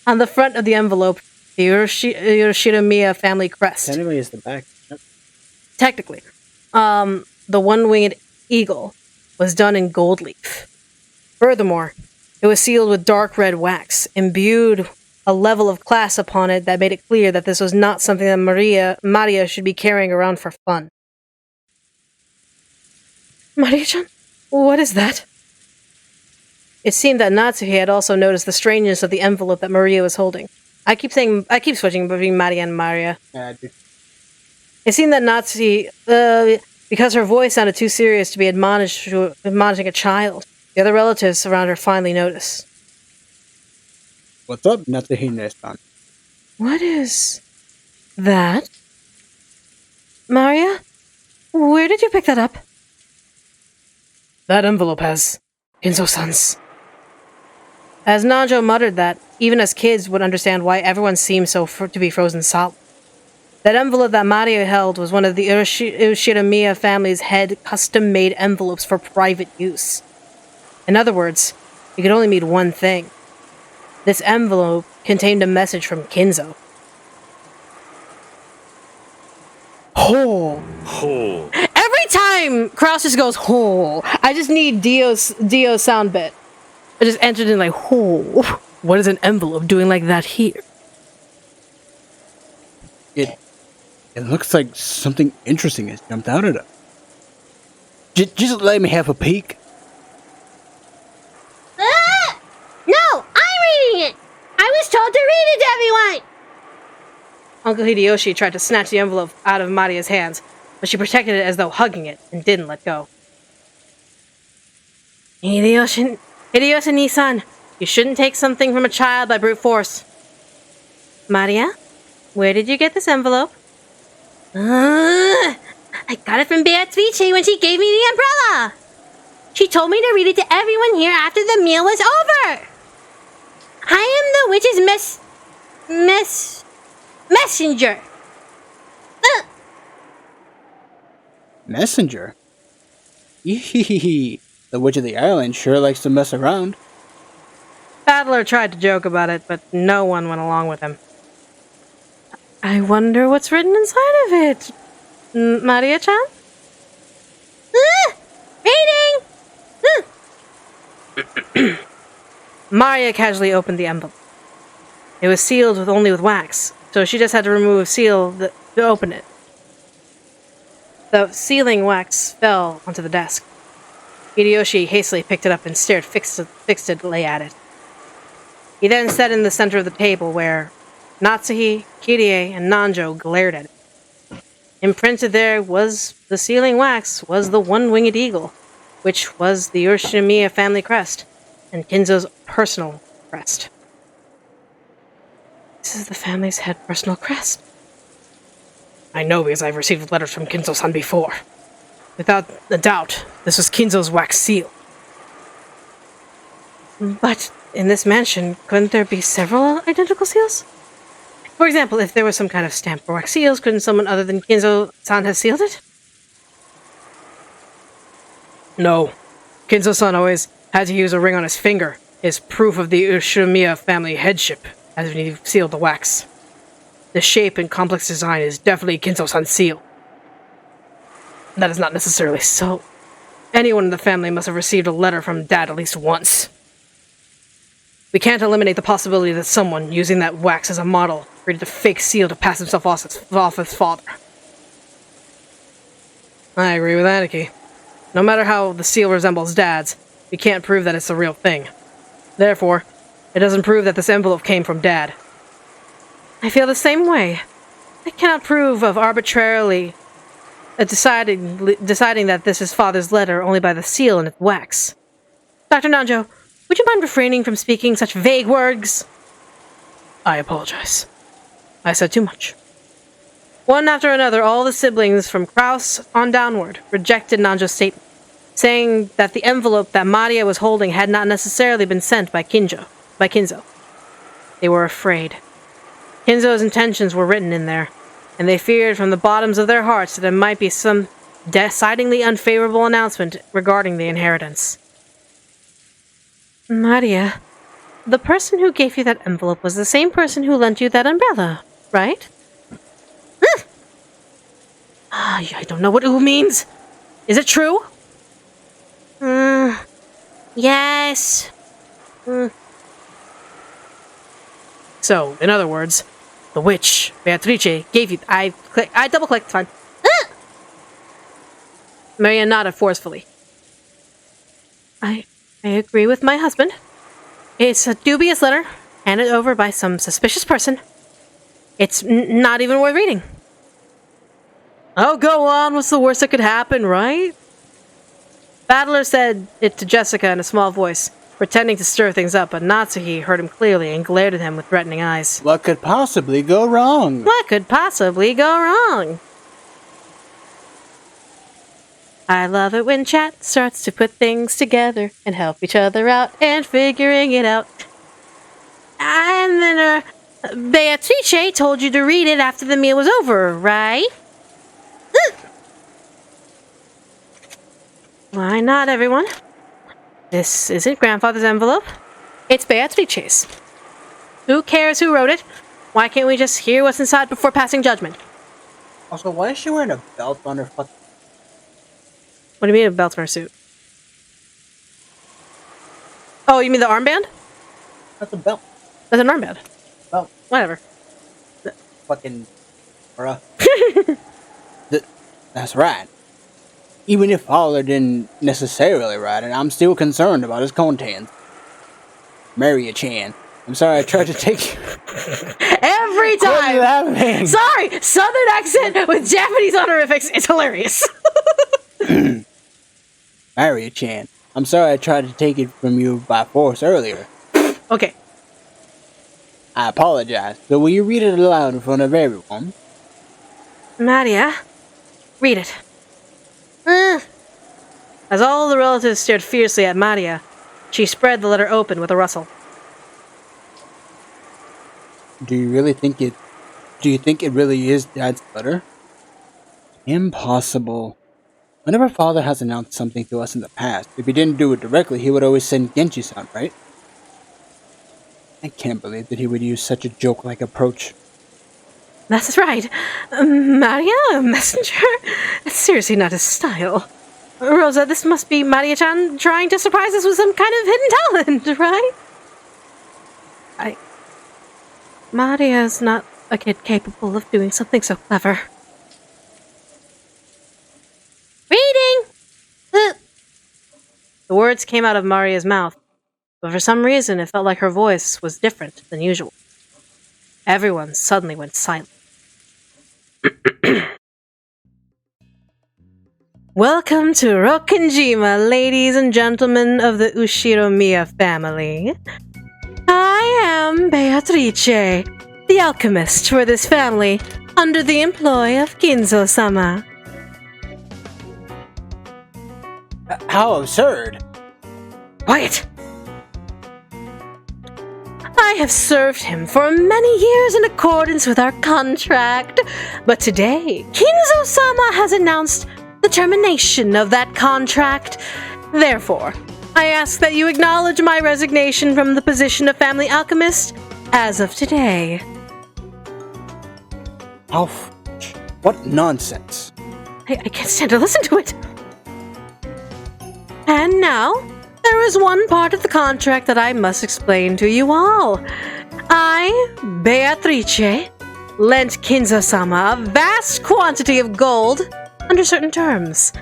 A: On the front of the envelope, the Urashiramiya family crest.
B: Anyway, is the back. Yep.
A: Technically. The one-winged eagle was done in gold leaf. Furthermore, it was sealed with dark red wax, imbued a level of class upon it that made it clear that this was not something that Maria should be carrying around for fun. Maria-chan, what is that? It seemed that Natsuhi had also noticed the strangeness of the envelope that Maria was holding. I keep switching between Maria and Maria.
B: Yeah,
A: It seemed that Natsuhi, because her voice sounded too serious to be admonishing a child, the other relatives around her finally noticed.
B: What's up, Natsuhi-san?
A: What is that? Maria? Where did you pick that up? That envelope has Kinzo-san's. As Nanjo muttered that, even as kids would understand why everyone seemed to be frozen solid. That envelope that Mario held was one of the Urashiramiya family's head custom-made envelopes for private use. In other words, it could only mean one thing. This envelope contained a message from Kinzo. Ho! Every time Kraus just goes ho, I just need Dio's sound bit. I just entered in like ho. What is an envelope doing like that here?
B: It looks like something interesting has jumped out at it. Just let me have a peek.
C: No, I'm reading it. I was told to read it to everyone.
A: Uncle Hideyoshi tried to snatch the envelope out of Maria's hands, but she protected it as though hugging it and didn't let go. Hideyoshi-Nisan, you shouldn't take something from a child by brute force. Maria, where did you get this envelope?
C: I got it from Beatrice when she gave me the umbrella. She told me to read it to everyone here after the meal was over. I am the witch's messenger.
B: Messenger? Ehehehe. The witch of the island sure likes to mess around.
A: Battler tried to joke about it, but no one went along with him. I wonder what's written inside of it. Maria-chan?
C: Reading!
A: Maria casually opened the envelope. It was sealed only with wax, so she just had to remove a seal to open it. The sealing wax fell onto the desk. Hideyoshi hastily picked it up and stared fixedly at it. He then sat in the center of the table where Natsuhi, Kirie, and Nanjo glared at it. Imprinted there was the sealing wax was the one-winged eagle, which was the Urashiramiya family crest, and Kinzo's personal crest. This is the family's head personal crest. I know because I've received letters from Kinzo-san before. Without a doubt, this was Kinzo's wax seal. But in this mansion, couldn't there be several identical seals? For example, if there was some kind of stamp for wax seals, couldn't someone other than Kinzo-san have sealed it? No. Kinzo-san always had to use a ring on his finger, as proof of the Ushimiya family headship, as when he sealed the wax. The shape and complex design is definitely Kinzo-san's seal. That is not necessarily so. Anyone in the family must have received a letter from Dad at least once. We can't eliminate the possibility that someone, using that wax as a model, created a fake seal to pass himself off as father. I agree with Aniki. No matter how the seal resembles Dad's, we can't prove that it's the real thing. Therefore, it doesn't prove that this envelope came from Dad. I feel the same way. I cannot prove of arbitrarily deciding that this is Father's letter only by the seal and its wax. Dr. Nanjo, would you mind refraining from speaking such vague words? I apologize. I said too much. One after another, all the siblings from Kraus on downward rejected Nanjo's statement, saying that the envelope that Maria was holding had not necessarily been sent by Kinzo. They were afraid. Kinzo's intentions were written in there, and they feared from the bottoms of their hearts that it might be some decidedly unfavorable announcement regarding the inheritance. Maria, the person who gave you that envelope was the same person who lent you that umbrella, right? I don't know what "oo" means. Is it true?
C: Yes.
A: So, in other words, the witch, Beatrice, gave you... I double-clicked, fine. Maria nodded forcefully. I agree with my husband. It's a dubious letter, handed over by some suspicious person. It's not even worth reading. Oh, go on. What's the worst that could happen, right? Battler said it to Jessica in a small voice, pretending to stir things up, but Natsuhi heard him clearly and glared at him with threatening eyes.
B: What could possibly go wrong?
A: What could possibly go wrong? I love it when chat starts to put things together and help each other out and figuring it out. And then, Beatrice told you to read it after the meal was over, right? Why not, everyone? This isn't Grandfather's envelope. It's Beatrice's. Who cares who wrote it? Why can't we just hear what's inside before passing judgment?
B: Also, why is she wearing a belt on her fucking...
A: What do you mean a belt on her suit? Oh, you mean the armband?
B: That's a belt.
A: That's an armband.
B: Belt.
A: Whatever.
B: Fucking... bruh. That's right. Even if Father didn't necessarily write it, I'm still concerned about his contents. Maria-chan, I'm sorry I tried to take you...
A: Every time!
B: Laughing?
A: Sorry! Southern accent with Japanese honorifics is hilarious.
B: Maria-chan, I'm sorry I tried to take it from you by force earlier.
A: Okay.
B: I apologize. So will you read it aloud in front of everyone?
A: Maria, read it. As all the relatives stared fiercely at Maria, she spread the letter open with a rustle.
B: Do you think it really is Dad's letter? Impossible. Whenever Father has announced something to us in the past, if he didn't do it directly, he would always send Genji-san, right? I can't believe that he would use such a joke-like approach.
A: That's right. Maria, a messenger? That's seriously not his style. Rosa, this must be Maria-chan trying to surprise us with some kind of hidden talent, right? Maria's not a kid capable of doing something so clever.
C: Reading!
A: The words came out of Maria's mouth, but for some reason it felt like her voice was different than usual. Everyone suddenly went silent. Welcome to Rokkenjima, ladies and gentlemen of the Ushiromiya family. I am Beatrice, the alchemist for this family, under the employ of Ginzo-sama.
B: How absurd!
A: Quiet! I have served him for many years in accordance with our contract, but today, Kinzo-sama has announced the termination of that contract. Therefore, I ask that you acknowledge my resignation from the position of family alchemist as of today.
B: Alf, what nonsense.
A: I can't stand to listen to it. And now, there is one part of the contract that I must explain to you all. I, Beatrice, lent Kinzo-sama a vast quantity of gold under certain terms.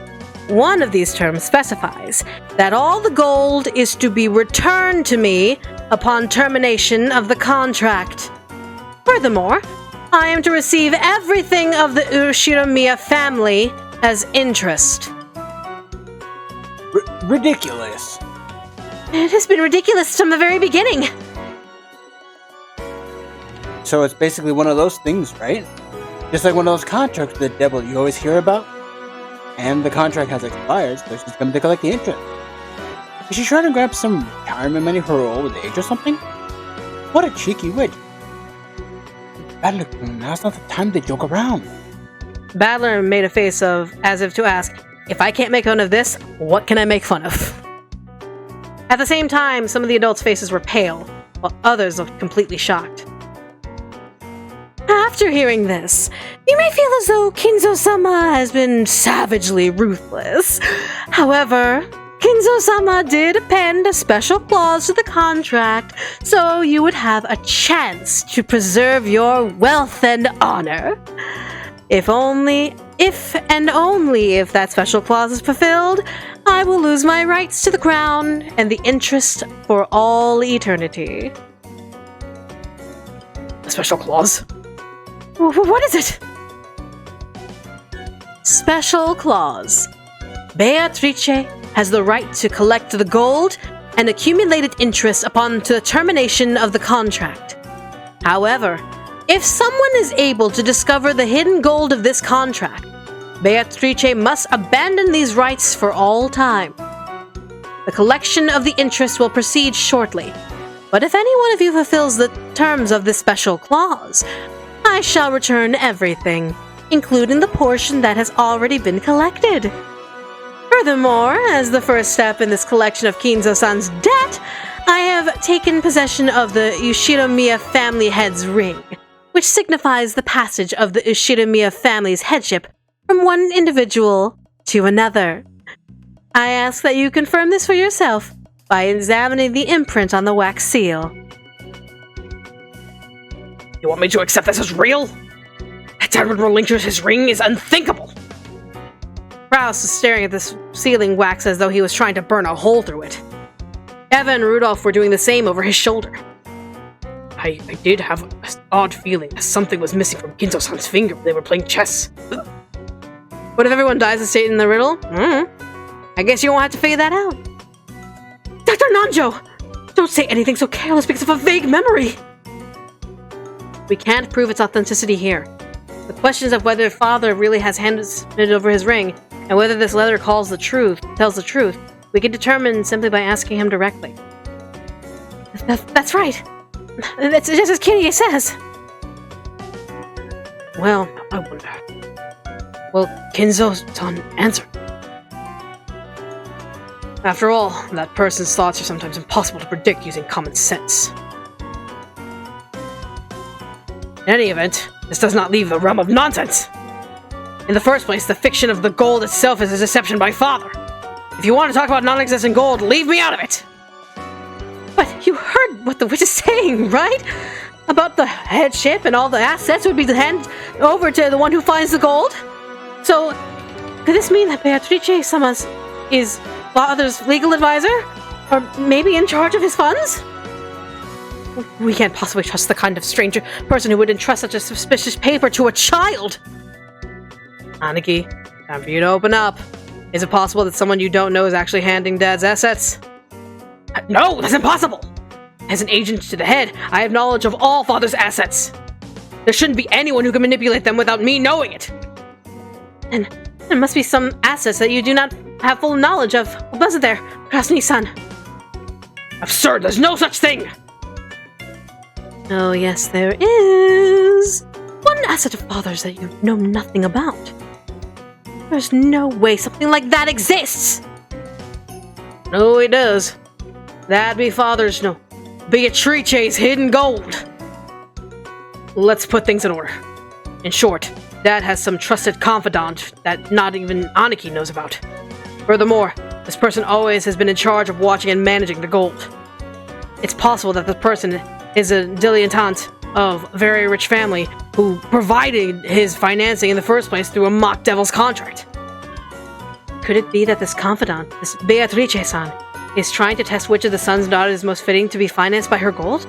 A: One of these terms specifies that all the gold is to be returned to me upon termination of the contract. Furthermore, I am to receive everything of the Urashiramiya family as interest.
B: Ridiculous.
A: It has been ridiculous from the very beginning.
B: So it's basically one of those things, right? Just like one of those contracts with the devil you always hear about. And the contract has expired, so she's coming to collect the interest. Is she trying to grab some retirement money for her old age or something? What a cheeky witch. Battler, now's not the time to joke around.
A: Battler made a face as if to ask, if I can't make fun of this, what can I make fun of? At the same time, some of the adults' faces were pale, while others looked completely shocked. After hearing this, you may feel as though Kinzo-sama has been savagely ruthless. However, Kinzo-sama did append a special clause to the contract, so you would have a chance to preserve your wealth and honor. If and only if that special clause is fulfilled, I will lose my rights to the crown and the interest for all eternity. A special clause? What is it? Special clause. Beatrice has the right to collect the gold and accumulated interest upon the termination of the contract. However, if someone is able to discover the hidden gold of this contract, Beatrice must abandon these rights for all time. The collection of the interest will proceed shortly, but if any one of you fulfills the terms of this special clause, I shall return everything, including the portion that has already been collected. Furthermore, as the first step in this collection of Kinzo-san's debt, I have taken possession of the Ushiramiya family head's ring, which signifies the passage of the Ushiramiya family's headship from one individual to another. I ask that you confirm this for yourself by examining the imprint on the wax seal.
D: You want me to accept this as real? That Dad would relinquish his ring is unthinkable!
A: Kraus was staring at this sealing wax as though he was trying to burn a hole through it. Eva and Rudolph were doing the same over his shoulder.
D: I did have an odd feeling that something was missing from Kinzo-san's finger when they were playing chess.
A: What if everyone dies as stated in the riddle? I guess you won't have to figure that out.
D: Dr. Nanjo! Don't say anything so careless because of a vague memory!
A: We can't prove its authenticity here. The question is of whether Father really has handed over his ring, and whether this letter tells the truth, we can determine simply by asking him directly.
C: That's right. It's just as Kirie says.
D: Well, I wonder. Will Kinzo-san answer? After all, that person's thoughts are sometimes impossible to predict using common sense. In any event, this does not leave the realm of nonsense. In the first place, the fiction of the gold itself is a deception by Father. If you want to talk about non-existent gold, leave me out of it!
A: But you heard what the witch is saying, right? About the headship and all the assets would be handed over to the one who finds the gold? So, could this mean that Beatrice-sama is Father's legal advisor? Or maybe in charge of his funds? We can't possibly trust the kind of stranger person who would entrust such a suspicious paper to a child! Aniki, time for you to open up. Is it possible that someone you don't know is actually handing Dad's assets?
D: No, that's impossible! As an agent to the head, I have knowledge of all Father's assets. There shouldn't be anyone who can manipulate them without me knowing it.
A: And there must be some assets that you do not have full knowledge of, wasn't there, Krasny-san?
D: Absurd, there's no such thing!
A: Oh, yes, there is. One asset of Father's that you know nothing about. There's no way something like that exists!
D: No, it does. That'd be Father's, no, Beatrice's hidden gold. Let's put things in order. In short, Dad has some trusted confidant that not even Aniki knows about. Furthermore, this person always has been in charge of watching and managing the gold. It's possible that this person is a dilettante of a very rich family who provided his financing in the first place through a mock devil's contract.
A: Could it be that this confidant, this Beatrice-san, is trying to test which of the sons and daughters is most fitting to be financed by her gold?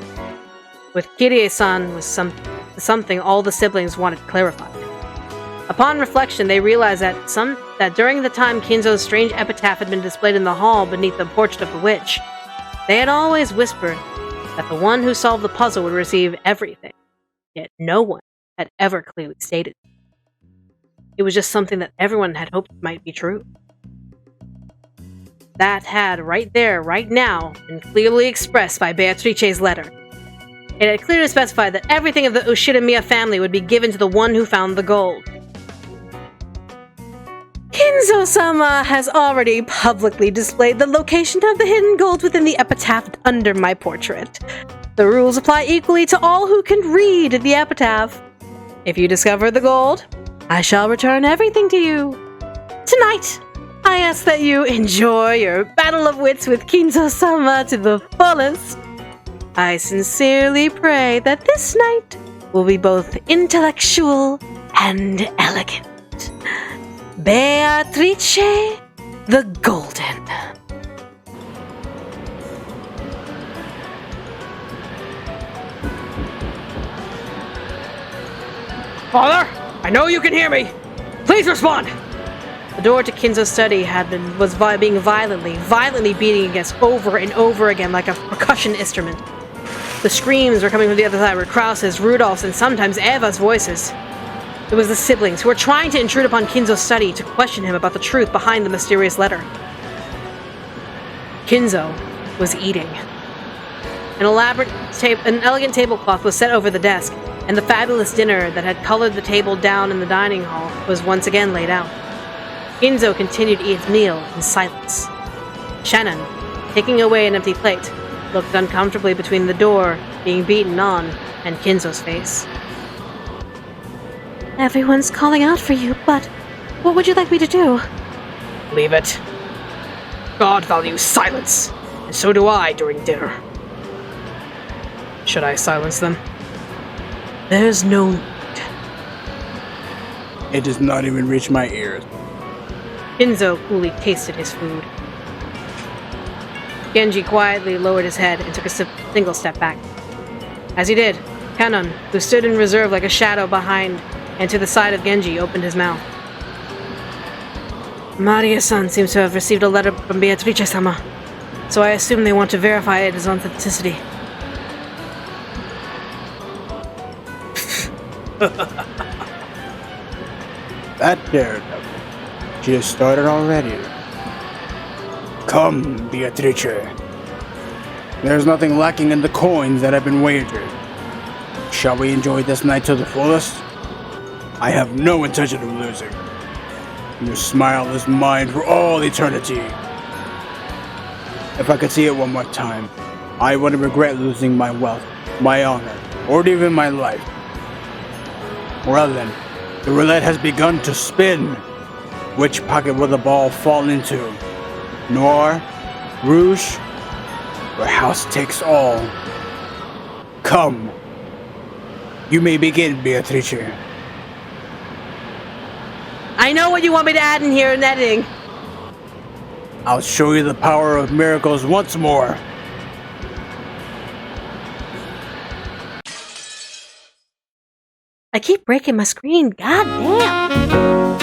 A: With Kirie-san was something all the siblings wanted clarified. Upon reflection, they realized that during the time Kinzo's strange epitaph had been displayed in the hall beneath the portrait of the witch, they had always whispered that the one who solved the puzzle would receive everything, yet no one had ever clearly stated it. It was just something that everyone had hoped might be true. That had, right there, right now, been clearly expressed by Beatrice's letter. It had clearly specified that everything of the Ushidamiya family would be given to the one who found the gold. Kinzo-sama has already publicly displayed the location of the hidden gold within the epitaph under my portrait. The rules apply equally to all who can read the epitaph. If you discover the gold, I shall return everything to you. Tonight, I ask that you enjoy your battle of wits with Kinzo-sama to the fullest. I sincerely pray that this night will be both intellectual and elegant. Beatrice the Golden.
D: Father, I know you can hear me. Please respond.
A: The door to Kinzo's study was being violently beating against over and over again like a percussion instrument. The screams were coming from the other side, were Krause's, Rudolph's, and sometimes Eva's voices. It was the siblings who were trying to intrude upon Kinzo's study to question him about the truth behind the mysterious letter. Kinzo was eating. An elegant tablecloth was set over the desk, and the fabulous dinner that had colored the table down in the dining hall was once again laid out. Kinzo continued to eat his meal in silence. Shannon, taking away an empty plate, looked uncomfortably between the door being beaten on and Kinzo's face. Everyone's calling out for you, but what would you like me to do?
D: Leave it. God values silence, and so do I during dinner. Should I silence them?
A: There's no need.
B: It does not even reach my ears.
A: Kinzo coolly tasted his food. Genji quietly lowered his head and took a single step back. As he did, Kanon, who stood in reserve like a shadow behind and to the side of Genji, opened his mouth. Maria-san seems to have received a letter from Beatrice-sama, so I assume they want to verify its authenticity.
B: That daredevil. She has started already. Come, Beatrice. There's nothing lacking in the coins that have been wagered. Shall we enjoy this night to the fullest? I have no intention of losing. Your smile is mine for all eternity. If I could see it one more time, I wouldn't regret losing my wealth, my honor, or even my life. Well then, the roulette has begun to spin. Which pocket will the ball fall into? Noir? Rouge? Or House takes all? Come. You may begin, Beatrice.
A: I know what you want me to add in here in editing.
B: I'll show you the power of miracles once more.
A: I keep breaking my screen. God damn.